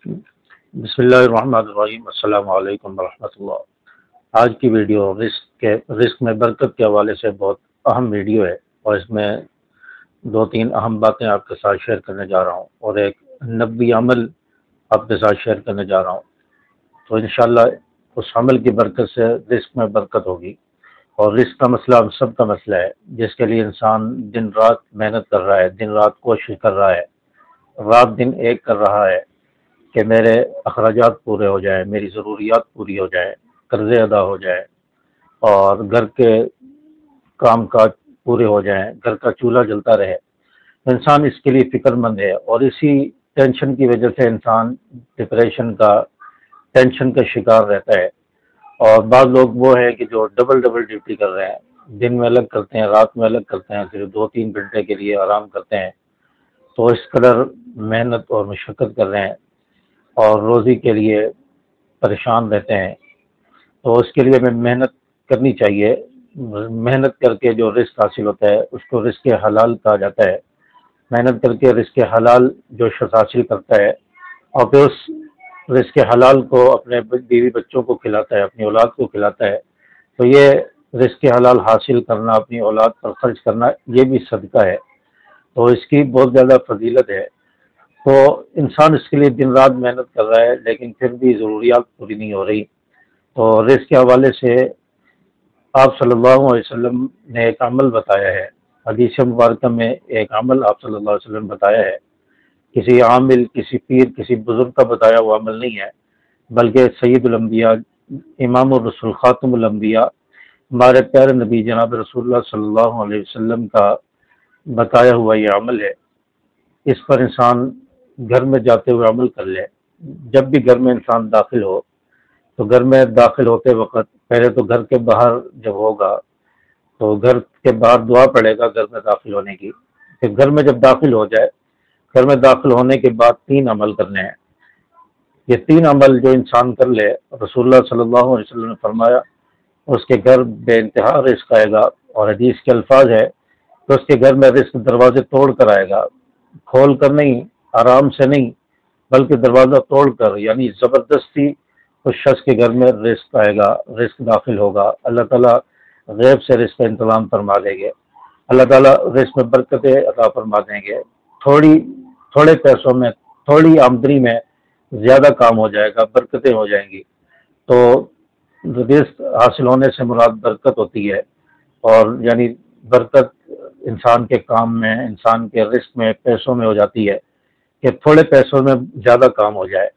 بسم اللہ الرحمن الرحیم، السلام علیکم ورحمۃ اللہ۔ آج کی ویڈیو رزق میں برکت کے حوالے سے بہت اہم ویڈیو ہے، اور اس میں دو تین اہم باتیں آپ کے ساتھ شیئر کرنے جا رہا ہوں، اور ایک نبوی عمل آپ کے ساتھ شیئر کرنے جا رہا ہوں۔ تو انشاءاللہ اس عمل کی برکت سے رزق میں برکت ہوگی، اور رزق کا مسئلہ ہم سب کا مسئلہ ہے، جس کے لیے انسان دن رات محنت کر رہا ہے، دن رات کوشش کر رہا ہے، رات دن ایک کر رہا ہے کہ میرے اخراجات پورے ہو جائیں، میری ضروریات پوری ہو جائیں، قرضے ادا ہو جائیں، اور گھر کے کام کاج پورے ہو جائیں، گھر کا چولہا جلتا رہے۔ انسان اس کے لیے فکر مند ہے، اور اسی ٹینشن کی وجہ سے انسان ڈپریشن کا ٹینشن کا شکار رہتا ہے۔ اور بعض لوگ وہ ہے کہ جو ڈبل ڈبل ڈیوٹی کر رہے ہیں، دن میں الگ کرتے ہیں، رات میں الگ کرتے ہیں، پھر 2-3 گھنٹے کے لیے آرام کرتے ہیں، تو اس قدر محنت اور مشقت کر رہے ہیں اور روزی کے لیے پریشان رہتے ہیں۔ تو اس کے لیے ہمیں محنت کرنی چاہیے۔ محنت کر کے جو رزق حاصل ہوتا ہے اس کو رزق حلال کہا جاتا ہے۔ محنت کر کے رزق حلال جو شخص حاصل کرتا ہے، اور پھر اس رزق حلال کو اپنے بیوی بچوں کو کھلاتا ہے، اپنی اولاد کو کھلاتا ہے، تو یہ رزق حلال حاصل کرنا، اپنی اولاد پر خرچ کرنا، یہ بھی صدقہ ہے، تو اس کی بہت زیادہ فضیلت ہے۔ تو انسان اس کے لیے دن رات محنت کر رہا ہے، لیکن پھر بھی ضروریات پوری نہیں ہو رہی۔ تو رزق کے حوالے سے آپ صلی اللہ علیہ وسلم نے ایک عمل بتایا ہے، حدیث مبارکہ میں ایک عمل آپ صلی اللہ علیہ وسلم نے بتایا ہے۔ کسی عامل، کسی پیر، کسی بزرگ کا بتایا ہوا عمل نہیں ہے، بلکہ سید الانبیاء، امام الرسول، خاتم الانبیاء، ہمارے پیارے نبی جناب رسول اللہ صلی اللہ علیہ وسلم کا بتایا ہوا یہ عمل ہے۔ اس پر انسان گھر میں جاتے ہوئے عمل کر لے۔ جب بھی گھر میں انسان داخل ہو، تو گھر میں داخل ہوتے وقت پہلے تو گھر کے باہر جب ہوگا تو گھر کے باہر دعا پڑے گا گھر میں داخل ہونے کی۔ پھر گھر میں جب داخل ہو جائے، گھر میں داخل ہونے کے بعد 3 عمل کرنے ہیں۔ یہ 3 عمل جو انسان کر لے، رسول اللہ صلی اللہ علیہ وسلم نے فرمایا اس کے گھر بے انتہا رزق آئے گا، اور حدیث کے الفاظ ہے کہ اس کے گھر میں رزق دروازے توڑ کر آئے گا، کھول کر نہیں، آرام سے نہیں، بلکہ دروازہ توڑ کر، یعنی زبردستی اس شخص کے گھر میں رزق آئے گا، رزق داخل ہوگا۔ اللہ تعالیٰ غیب سے رزق کا انتظام فرما دیں گے، اللہ تعالیٰ رزق میں برکتیں عطا فرما دیں گے۔ تھوڑے پیسوں میں، تھوڑی آمدنی میں زیادہ کام ہو جائے گا، برکتیں ہو جائیں گی۔ تو رزق حاصل ہونے سے مراد برکت ہوتی ہے، اور یعنی برکت انسان کے کام میں، انسان کے رزق میں، پیسوں میں ہو جاتی ہے کہ تھوڑے پیسوں میں زیادہ کام ہو جائے،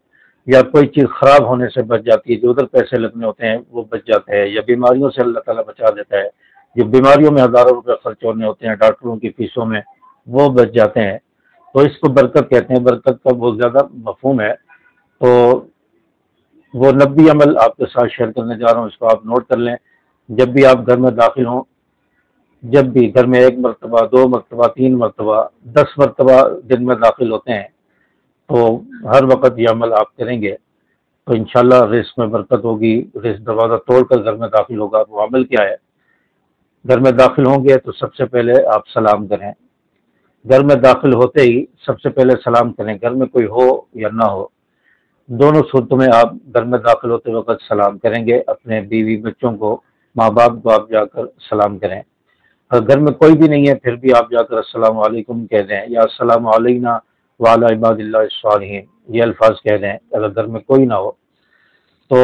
یا کوئی چیز خراب ہونے سے بچ جاتی ہے، جو ادھر پیسے لگنے ہوتے ہیں وہ بچ جاتے ہیں، یا بیماریوں سے اللہ تعالیٰ بچا دیتا ہے، جو بیماریوں میں ہزاروں روپے خرچ ہونے ہوتے ہیں ڈاکٹروں کی فیسوں میں، وہ بچ جاتے ہیں۔ تو اس کو برکت کہتے ہیں۔ برکت کا بہت زیادہ مفہوم ہے۔ تو وہ نبی عمل آپ کے ساتھ شیئر کرنے جا رہا ہوں، اس کو آپ نوٹ کر لیں۔ جب بھی آپ گھر میں داخل ہوں، جب بھی گھر میں 1 مرتبہ، 2 مرتبہ، 3 مرتبہ، 10 مرتبہ دن میں داخل ہوتے ہیں، تو ہر وقت یہ عمل آپ کریں گے تو انشاءاللہ رزق میں برکت ہوگی۔ رزق دروازہ توڑ کر گھر میں داخل ہوگا۔ وہ عمل کیا ہے؟ گھر میں داخل ہوں گے تو سب سے پہلے آپ سلام کریں۔ گھر میں داخل ہوتے ہی سب سے پہلے سلام کریں، گھر میں کوئی ہو یا نہ ہو، دونوں صورتوں میں آپ گھر میں داخل ہوتے وقت سلام کریں گے۔ اپنے بیوی بچوں کو، ماں باپ کو آپ جا کر سلام کریں۔ اگر گھر میں کوئی بھی نہیں ہے پھر بھی آپ جا کر السلام علیکم کہہ دیں، یا السلام علینا وعلی عباد اللہ الصالحین، یہ الفاظ کہہ دیں اگر گھر میں کوئی نہ ہو۔ تو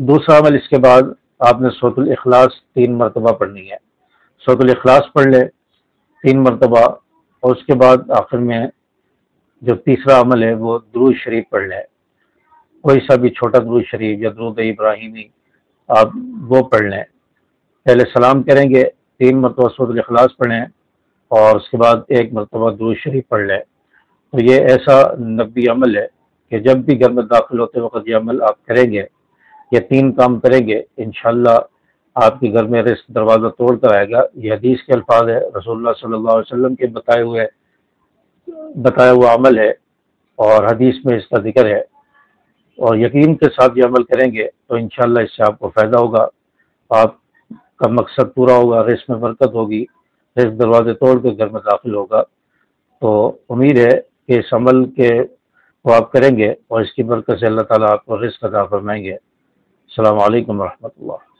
دوسرا عمل، اس کے بعد آپ نے سورۃ الاخلاص 3 مرتبہ پڑھنی ہے۔ سورۃ الاخلاص پڑھ لے 3 مرتبہ، اور اس کے بعد آخر میں جو تیسرا عمل ہے وہ درود شریف پڑھ لیں۔ کوئی سا بھی چھوٹا درود شریف یا درود ابراہیمی آپ وہ پڑھ لیں۔ پہلے سلام کریں گے، 3 مرتبہ سورۃ الاخلاص پڑھیں، اور اس کے بعد 1 مرتبہ درود شریف پڑھ لیں۔ تو یہ ایسا نبی عمل ہے کہ جب بھی گھر میں داخل ہوتے وقت یہ عمل آپ کریں گے، یہ 3 کام کریں گے، انشاءاللہ آپ کے گھر میں رزق دروازہ توڑ کر آئے گا۔ یہ حدیث کے الفاظ ہے، رسول اللہ صلی اللہ علیہ وسلم کے بتایا ہوا عمل ہے، اور حدیث میں اس کا ذکر ہے، اور یقین کے ساتھ یہ عمل کریں گے تو انشاءاللہ اس سے آپ کو فائدہ ہوگا، آپ کا مقصد پورا ہوگا، رزق میں برکت ہوگی، رزق دروازے توڑ کے گھر میں داخل ہوگا۔ تو امید ہے کہ اس عمل کے وہ آپ کریں گے اور اس کی برکت سے اللہ تعالیٰ آپ کو رزق عطا فرمائیں گے۔ السلام علیکم ورحمۃ اللہ۔